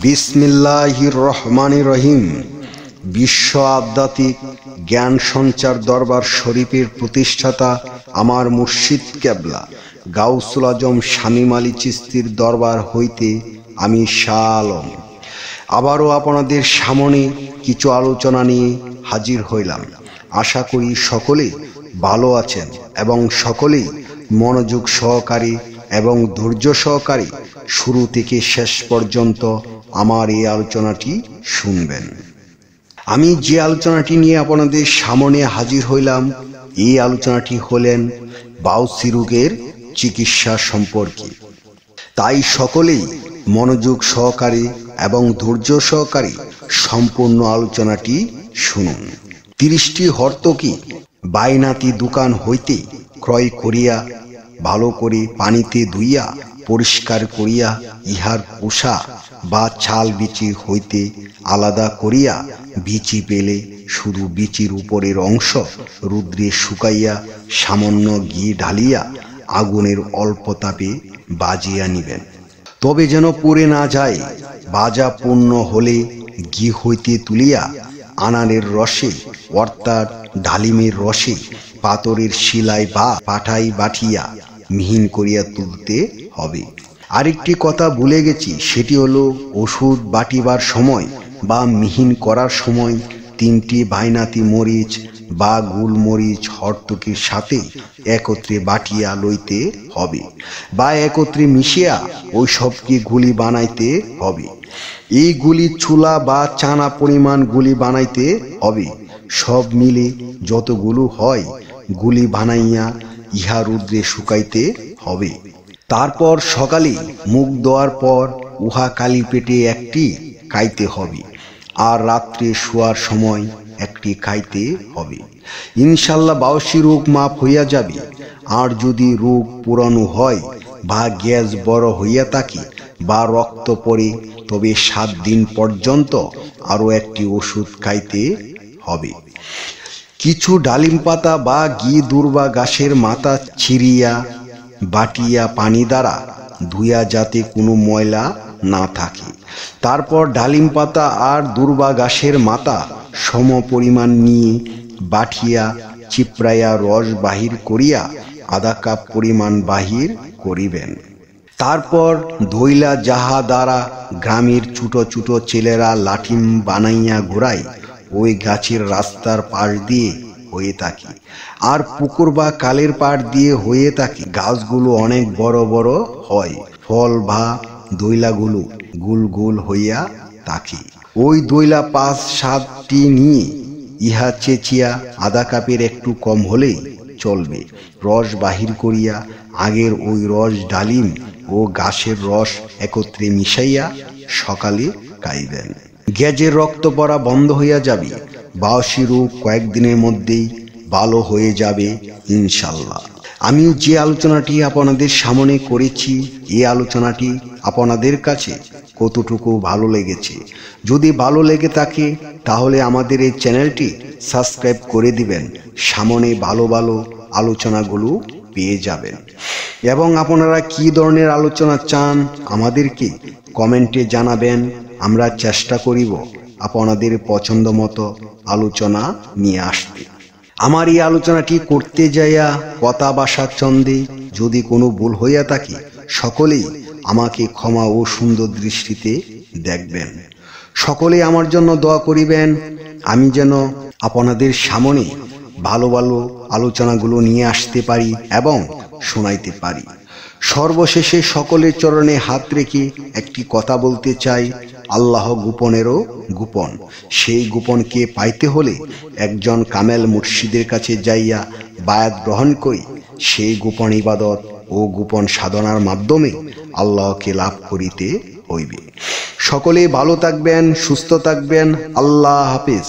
বিসমিল্লাহির রহমানির রহিম। বিশ্ব আধ্যাত্মিক জ্ঞান সঞ্চার দরবার শরীফের প্রতিষ্ঠাতা আমার মুর্শিদ কেবলা গাউসুল আজম শামীম আলী চিশতির দরবার হইতে আমি শাহ আলম আবারও আপনাদের সামনে কিছু আলোচনা নিয়ে হাজির হইলাম। আশা করি সকলে ভালো আছেন এবং সকলেই মনোযোগ সহকারে এবং ধৈর্য সহকারে শুরু থেকে শেষ পর্যন্ত আমার এই আলোচনাটি শুনবেন। আমি যে আলোচনাটি নিয়ে আপনাদের সামনে হাজির হইলাম, এই আলোচনাটি হলেন বাউসি রোগের চিকিৎসা সম্পর্কে। তাই সকলেই মনোযোগ সহকারে এবং ধৈর্য সহকারে সম্পূর্ণ আলোচনাটি শুনুন। 30টি হর্তকি বাইনাতি দোকান হইতে ক্রয় করিয়া ভালো করে পানিতে ধুইয়া পরিষ্কার করিয়া ইহার কোষা বা ছাল বিচি হইতে আলাদা করিয়া বিচি পেলে শুধু বিচির উপরের অংশ রুদ্রে শুকাইয়া সামান্য ঘি ঢালিয়া আগুনের অল্প তাপে বাজিয়া নিবেন, তবে যেন পুড়ে না যায়। বাজা পূর্ণ হলে ঘি হইতে তুলিয়া আনারের রসে অর্থাৎ ডালিমের রসে পাথরের শিলায় বা পাঠাই বাটিয়া মিহিন করিয়া তুলতে হবে। আরেকটি কথা ভুলে গেছি, সেটি হলো ওষুধ বাটিবার সময় বা মিহিন করার সময় 3টি বাইনাতি মরিচ বা গোলমরিচ হর্তকির সাথে একত্রে বাটিয়া লইতে হবে বা একত্রে মিশিয়া ওই সবকে গুলি বানাইতে হবে। এই গুলি চুলা বা চানা পরিমাণ গুলি বানাইতে হবে। সব মিলে যতগুলো হয় গুলি বানাইয়া ইহা রুদ্রে শুকাইতে হবে। তারপর সকালে মুখ ধোয়ার পর উহা কালি পেটে একটি খাইতে হবে, আর রাত্রে শোয়ার সময় একটি খাইতে হবে। ইনশাল্লাহ বাউসি রোগ মাপ হইয়া যাবে। আর যদি রোগ পুরানো হয় বা গ্যাস বড় হইয়া থাকে বা রক্ত পড়ে, তবে 7 দিন পর্যন্ত আরো একটি ওষুধ খাইতে হবে। কিছু ডালিম পাতা বা ঘি দুর্বা গাছের মাথা ছিঁড়িয়া বাটিয়া পানি দ্বারা ধুইয়া যাতে কোনো ময়লা না থাকে। তারপর ডালিম পাতা আর দুর্বা গাছের মাথা সম পরিমাণ নিয়ে বাটিয়া চিপড়াইয়া রস বাহির করিয়া আধা কাপ পরিমাণ বাহির করিবেন। তারপর ধইলা যাহা দ্বারা গ্রামের ছোট ছোট ছেলেরা লাঠিম বানাইয়া ঘোরায়, ওই গাছের রাস্তার পাশ দিয়ে হয়ে থাকে আর পুকুর বা কালের পাড় দিয়ে হয়ে থাকে। গাছগুলো অনেক বড় বড় হয়, ফল বা দইলাগুলো গোল গোল হইয়া থাকে। ওই দইলা 5-7টি নিয়ে ইহা চেঁচিয়া আধা কাপের একটু কম হলেই চলবে রস বাহির করিয়া আগের ওই রস ডালিম ও গাছের রস একত্রে মিশাইয়া সকালে খাইবেন। গ্যাজের রক্ত পড়া বন্ধ হইয়া যাবে। বাউসি রোগ কয়েকদিনের মধ্যেই ভালো হয়ে যাবে ইনশাল্লাহ। আমি যে আলোচনাটি আপনাদের সামনে করেছি, এই আলোচনাটি আপনাদের কাছে কতটুকু ভালো লেগেছে? যদি ভালো লেগে থাকে তাহলে আমাদের এই চ্যানেলটি সাবস্ক্রাইব করে দিবেন। সামনে ভালো ভালো আলোচনাগুলো পেয়ে যাবেন। এবং আপনারা কি ধরনের আলোচনা চান আমাদেরকে কমেন্টে জানাবেন। আমরা চেষ্টা করিব আপনাদের পছন্দ মতো আলোচনা নিয়ে আসতে। আমার এই আলোচনাটি করতে যাইয়া কথা ভাষার ছন্দে যদি কোনো ভুল হইয়া থাকে, সকলেই আমাকে ক্ষমা ও সুন্দর দৃষ্টিতে দেখবেন। সকলে আমার জন্য দোয়া করিবেন, আমি যেন আপনাদের সামনে ভালো ভালো আলোচনাগুলো নিয়ে আসতে পারি এবং শোনাইতে পারি। সর্বশেষে সকলের চরণে হাত রেখে একটি কথা বলতে চাই, আল্লাহ গোপনেরও গোপন। সেই গোপনকে পাইতে হলে একজন কামেল মুর্শিদের কাছে যাইয়া বায়াত গ্রহণ করি সেই গোপন ইবাদত ও গোপন সাধনার মাধ্যমে আল্লাহকে লাভ করিতে হইবে। সকলে ভালো থাকবেন, সুস্থ থাকবেন। আল্লাহ হাফেজ।